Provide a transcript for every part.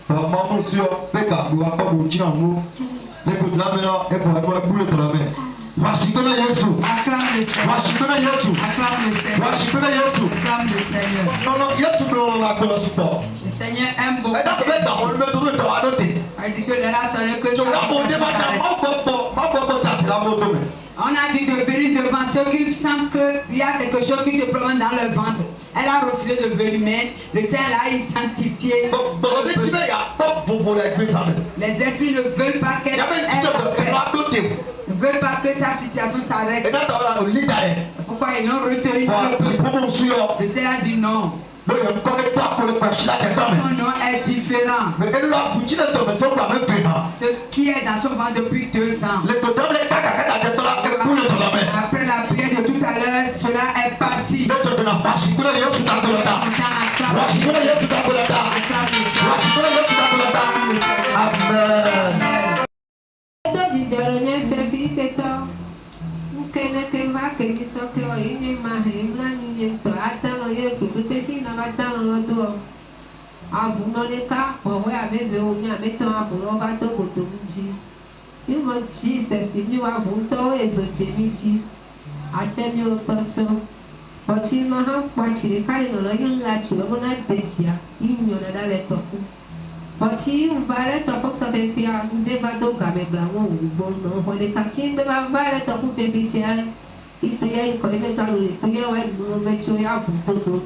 Maman sur Peka, vous avez pas bouti en mot. Les coups de la main, et pour avoir boule de la main. Washington Yesu. Washington Yesu. Washington Yesu. Non, non, Yesu non la colle support. Le Seigneur aime beaucoup. Et dans ce moment, on le met tout le temps à noter. Il dit que les races sont que tu as monté ma jambe, on a dit de venir devant ceux qui sentent qu'il y a quelque chose qui se promène dans leur ventre. Elle a refusé de venir, mais le Seigneur l'a identifié. Les esprits ne veulent pas qu'elle ne veulent pas que sa situation s'arrête. Pourquoi ils l'ont retenu? Le Seigneur a dit non. Son nom est différent. Ce qui est dans son ventre depuis 2 ans. Après la prière de tout à l'heure, cela est parti. Jesus, you are Bunto is a Jimmy. I tell you, so. But you know how much you carry no young lad, you will not bet ya, in your letter. But you violet of Oxford, never do Gabebla, won't when the captain the violet of baby chair. If they are economically clear, when bet you are to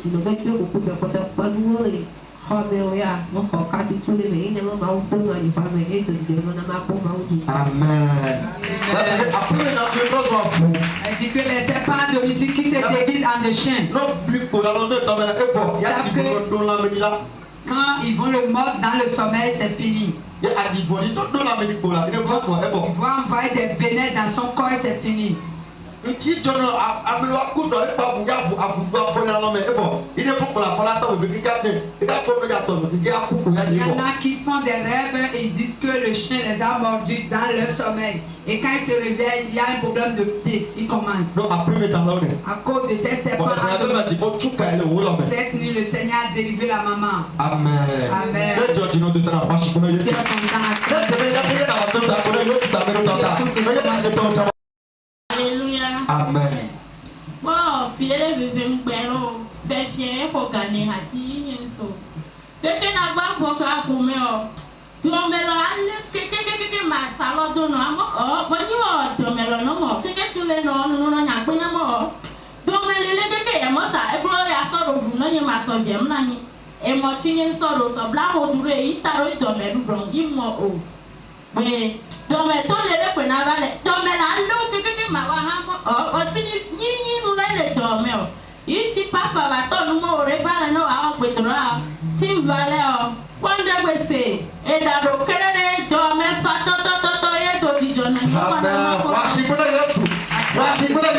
the bet you put your photo of one. Amen. Elle dit que les serpents de musique qui se déguisent en des chiens. Quand ils vont le mordre dans le sommeil, c'est fini. Ils vont envoyer des bénéfices dans son corps, c'est fini. Il y en a qui font des rêves et ils disent que le chien les a mordus dans leur sommeil. Et quand ils se réveillent, il y a un problème de pied. Ils commencent. À cause de cette serpent. Cette nuit, le Seigneur a délivré la maman. Amen. Amen. Alléluia. Amen. Bon, puis elle veut me faire bien pour gagner à tirer so. Bébé n'a pas pour faire pour moi. Tu me le ma salade non oh bon tu me le non que tu le non n'a pas moi. Donc le que moi ça et pour ya soro bu no ma so bien na ni. E mo tinye soro so bla ho dure yi taro do me du don yi mo o. Mais donc ton le pe na vale donc la lo que ma wa ha o fini ni no le do me o iti papa va to no mo re vale no a o pe to ra tim vale o quando queste e da ro kere do me fa to ye to ti jona ni wa shibuna yesu la wa shibuna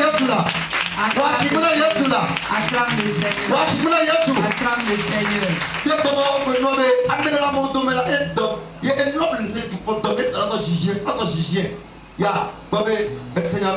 yesu la Acclame le Seigneur. wa shibuna yesu Acclame le Seigneur. c'est comment on peut nommer amena la mon domaine la et donc il y a un noble le tout pour tomber ça dans juger ya bobé Seigneur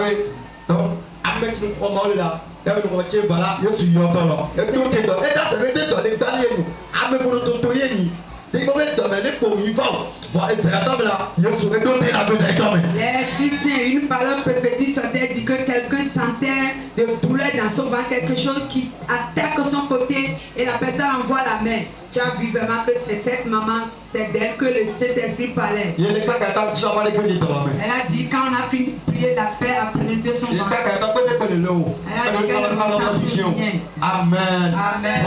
donc avec le comment là dawe ko che bala yesu yo tolo e to te do e da se te do le dali enu ame ko to yeni de ko be do me le ko yi fa vo e se ata bla yesu e do te la be se do me L'Esprit Saint, une parole prophétique sortait dit que quelqu'un sentait de douleur dans son ventre, quelque chose qui attaque son côté et la personne envoie la main. Tu as vu vraiment que c'est cette maman, c'est d'elle que le Saint-Esprit parlait. Elle a dit quand on a fini de prier, la paix a pénétré son ventre. Elle a dit qu'elle ne bien. Amen. Amen.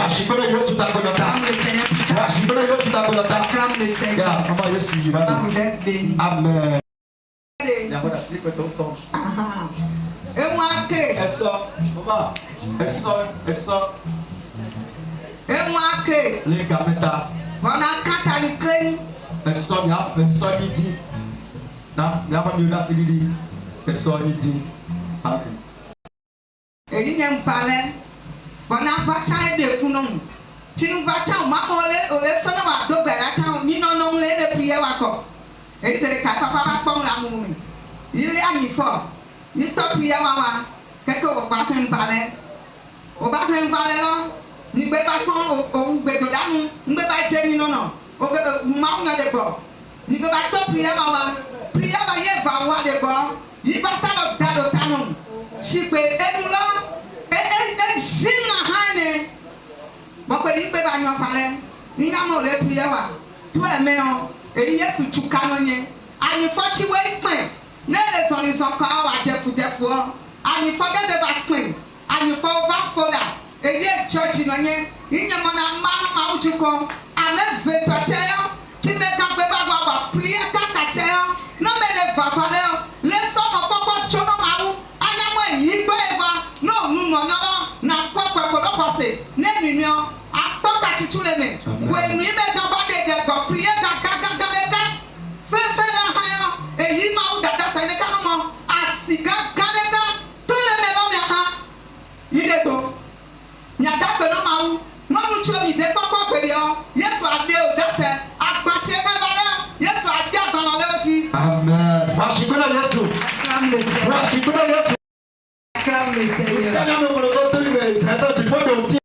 Acclame le Seigneur. Vous êtes bénis. Amen. Et moi que et moi que les gameta on a quatre à l'écran dit na pas mieux là c'est dit dit et il n'aime pas les on a pas taille de fou non tu ne vas pas ma ole sonne ma do bela ta ni non les de prier wako et c'est ka papa pas la mou il est à mi fort ni to prier wa quelque au pas parler là ni gbe ba fon o gbe do danu ngbe ba je ni no Maman de quoi? Il va pas prier maman. Prier va y avoir de quoi? Il va ça le canon. Si peut et nous là et Jimahane. Moi que il peut pas nous parler. Il n'a pas le prier va. Toi mais et il est sous tout canonnier. Ani faut tu vois point. Ne les sont pas à Jeff fois. Ani faut de va point. Ani faut va fola. Et il est church nonnier. Il n'y a pas de mal à ko. Ame ve pacheyo. Tu me quand pas avoir prier quand pacheyo. Non mais le va parler. Les sont pas chono maou. Ana moi yi gbe eva. Non nous non na quoi ko passer. Ne union. A pas ka tutu le me. We ni me quand pas de go prier quand fais la hayo. Et yi maou dada ça ne kanoma. Asiga kaneka. Tout le melon ya. Il est go. Nyada pelo maou. Non nous tu as des papa pério. Yesu adé au date. Agbache mebale. Yesu adé dans le oti. Amen. Washington Yesu. Washington Yesu. Acclame le Seigneur. Seigneur me volonté mais c'est un petit peu de outil.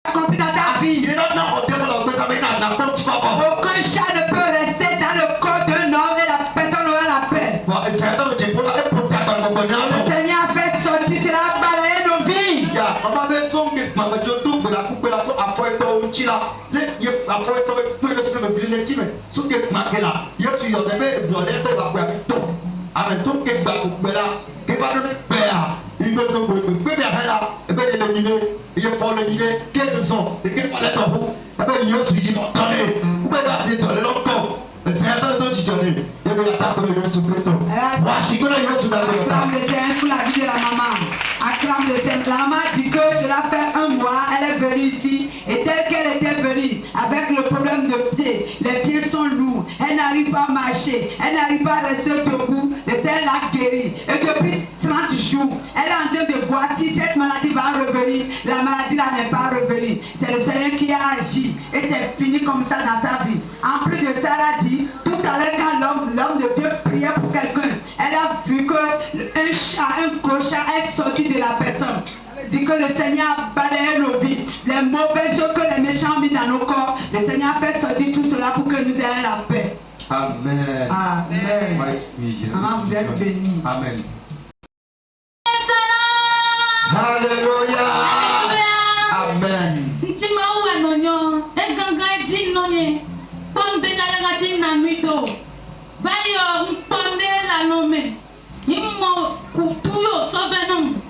Accompli dans ta vie. Il n'a pas de développement ça mais n'a pas de papa. Aucun chat ne peut rester dans le corps d'un homme et la personne aura la paix. C'est un petit peu la pour ta dans le Le Seigneur a fait sortir cela balayer nos vies. ya mama be son ke ma ba jodo be la couper la so afo to chila le ye afo to pe le se me bile ki me so ke ma ke la ye su yo de be do le to ba kwa mi to ame to ke ba ku be la ke ba do be ya ibe to be be be la e be le ni ne ye fo le ni ne ke de son de ke pa le to bu e be yo su yi no to le ku be ga se to le lo ko c'est un temps de journée et de la table de Jésus Christ. Washington Yesu da le Acclame le Seigneur pour la vie de la maman. Acclame le Seigneur. La maman dit que cela fait un mois, elle est venue ici et telle qu'elle était venue avec le problème de pied. Les pieds sont lourds, elle n'arrive pas à marcher, elle n'arrive pas à rester debout. Le Seigneur l'a guérie et depuis 30 jours, elle est en train de voir si cette maladie va revenir. La maladie là n'est pas revenue. C'est le Seigneur qui a agi et c'est fini comme ça dans sa vie. En plus de ça, elle a dit tout à l'heure quand l'homme de Dieu priait pour quelqu'un, elle a vu qu'un chat, un cochin est sorti de la personne. Elle dit que le Seigneur a balayé nos vies, les mauvaises choses que les méchants ont mis dans nos corps. Le Seigneur a fait sortir tout cela pour que nous ayons la paix. Amen. Amen. Maman, vous êtes bénis. Amen. Alléluia. Amen. Pombe na la jina mito. Bayo pombe la nome. Yimo kutuyo sobenum.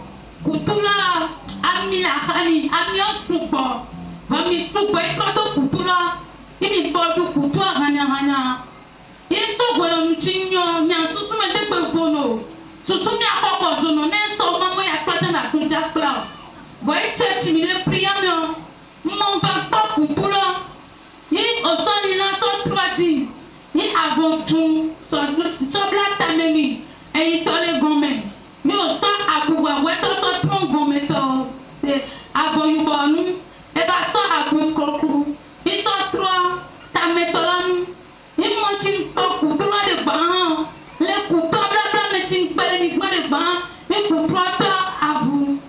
Kutula amila khani amio tupo. Vami tupo ikodo kutula. Imi bodu kutua hanya. Ito gwero mchinyo nya susume dekwe fono. Susume akoko zono nenso mamo ya kwacha na kunja kla. Boy church mi le priamio. Mon papa kutula. Ni otoni na so trati ni abontun so black tameni eyi to le gome mi o to agugwa we to tron gome to se aboyubonu e ba so agukoku i to tro tametolanu ni mo tin to ku to le gba le ku to bla me tin pele ni gba le gba mi ku to abu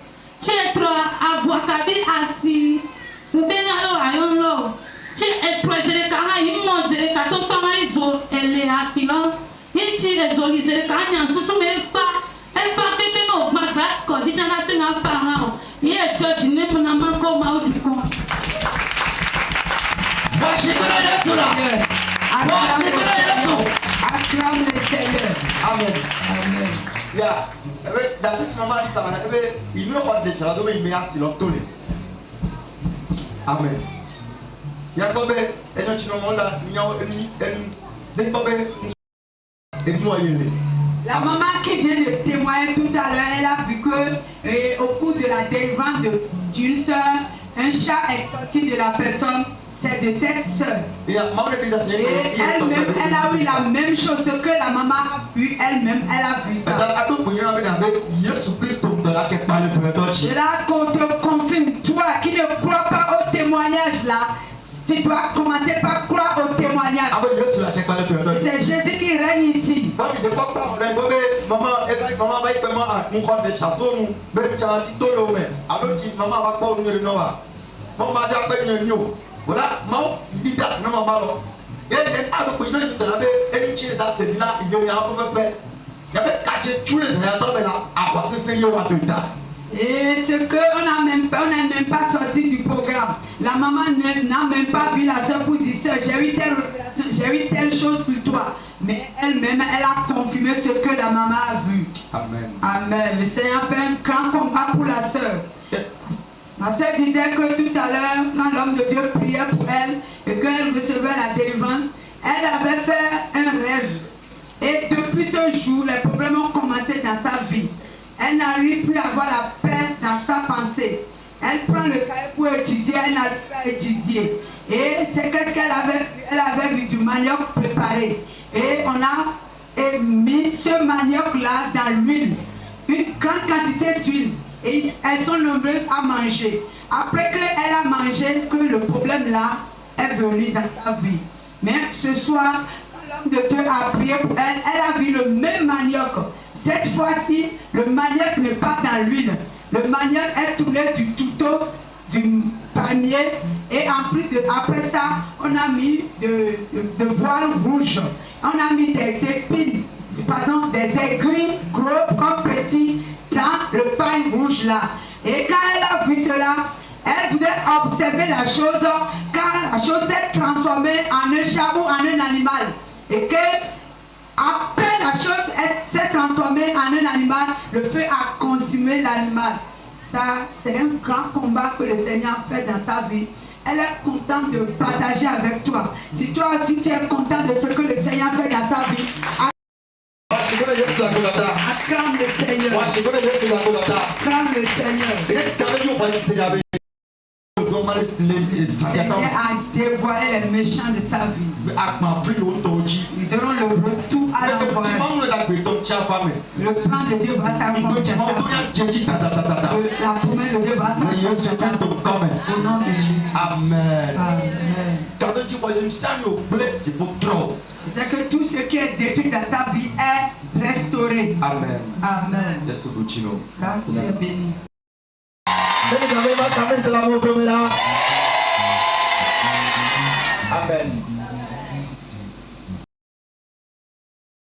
chetro abu akabi asi ndena lo ayon lo ti etwezele ka ha imo zele ka to tama izo ele asilo iti ezoli zele ka nya susu me fa kete no ma class ko di jana tinga pa ha ye church ne puna manko ma udiko Washington Yesu la. Washington Yesu. Acclame le Seigneur. Amen. Amen. Ya, ebe da six mama di sama na ebe imi o kwa de kala do me imi asilo to le. Amen. Ya bobe enyo chino monda nyawo eni de bobe enu ayele. La maman qui vient de témoigner tout à l'heure, elle a vu que au cours de la délivrance d'une soeur, un chat est sorti de la personne, c'est de cette soeur. Et elle-même, elle a eu la même chose que la maman a vu, elle-même, elle a vu ça. Cela qu'on te confirme, toi qui ne crois pas au témoignage là, tu dois commencer par croire au témoignage. C'est Jésus qui règne ici. Voilà, ma leaders na mama lo. Et à l'occasion de la et tu dans ce là, il y a un peu. Il y avait 4 tous les ans là, à quoi c'est yo à tout ça. Et ce qu'on n'a même pas sorti du programme. La maman n'a même pas vu la soeur pour dire soeur, j'ai eu telle chose pour toi. Mais elle-même, elle a confirmé ce que la maman a vu. Amen. Amen. Le Seigneur fait un grand combat pour la soeur. Ma soeur disait que tout à l'heure, quand l'homme de Dieu priait pour elle et qu'elle recevait la délivrance, elle avait fait un rêve. Et depuis ce jour, les problèmes ont commencé dans sa vie. Elle n'arrive plus à avoir la paix dans sa pensée. Elle prend le cahier pour étudier, elle n'arrive pas à étudier. Et c'est qu'est-ce qu'elle avait vu? Elle avait vu du manioc préparé. Et on a mis ce manioc-là dans l'huile. Une grande quantité d'huile. Et elles sont nombreuses à manger. Après qu'elle a mangé, que le problème-là est venu dans sa vie. Mais ce soir, quand l'homme de Dieu a prié pour elle, elle a vu le même manioc. Cette fois-ci, le manioc n'est pas dans l'huile. Le manioc est tourné du tuto, du panier. Et en plus après ça, on a mis de voile rouge. On a mis des épines, pardon, des aiguilles gros comme petits dans le pain rouge là. Et quand elle a vu cela, elle voulait observer la chose, car la chose s'est transformée en un chameau, en un animal. Et que après la chose s'est transformée en un animal, le feu a consumé l'animal. Ça, c'est un grand combat que le Seigneur fait dans sa vie. Elle est contente de partager avec toi. Si toi aussi tu es content de ce que le Seigneur fait dans ta vie, acclame le Seigneur. Acclame le Seigneur. Le Seigneur a dévoilé les méchants de sa vie. Ils auront le retour à l'envoyer. Le plan de Dieu va s'accomplir. La promesse de Dieu va s'accomplir. Au nom de Jésus. Amen. Amen. C'est que tout ce qui est détruit dans ta vie est restauré. Amen. Amen. Là, tu es béni. Amen.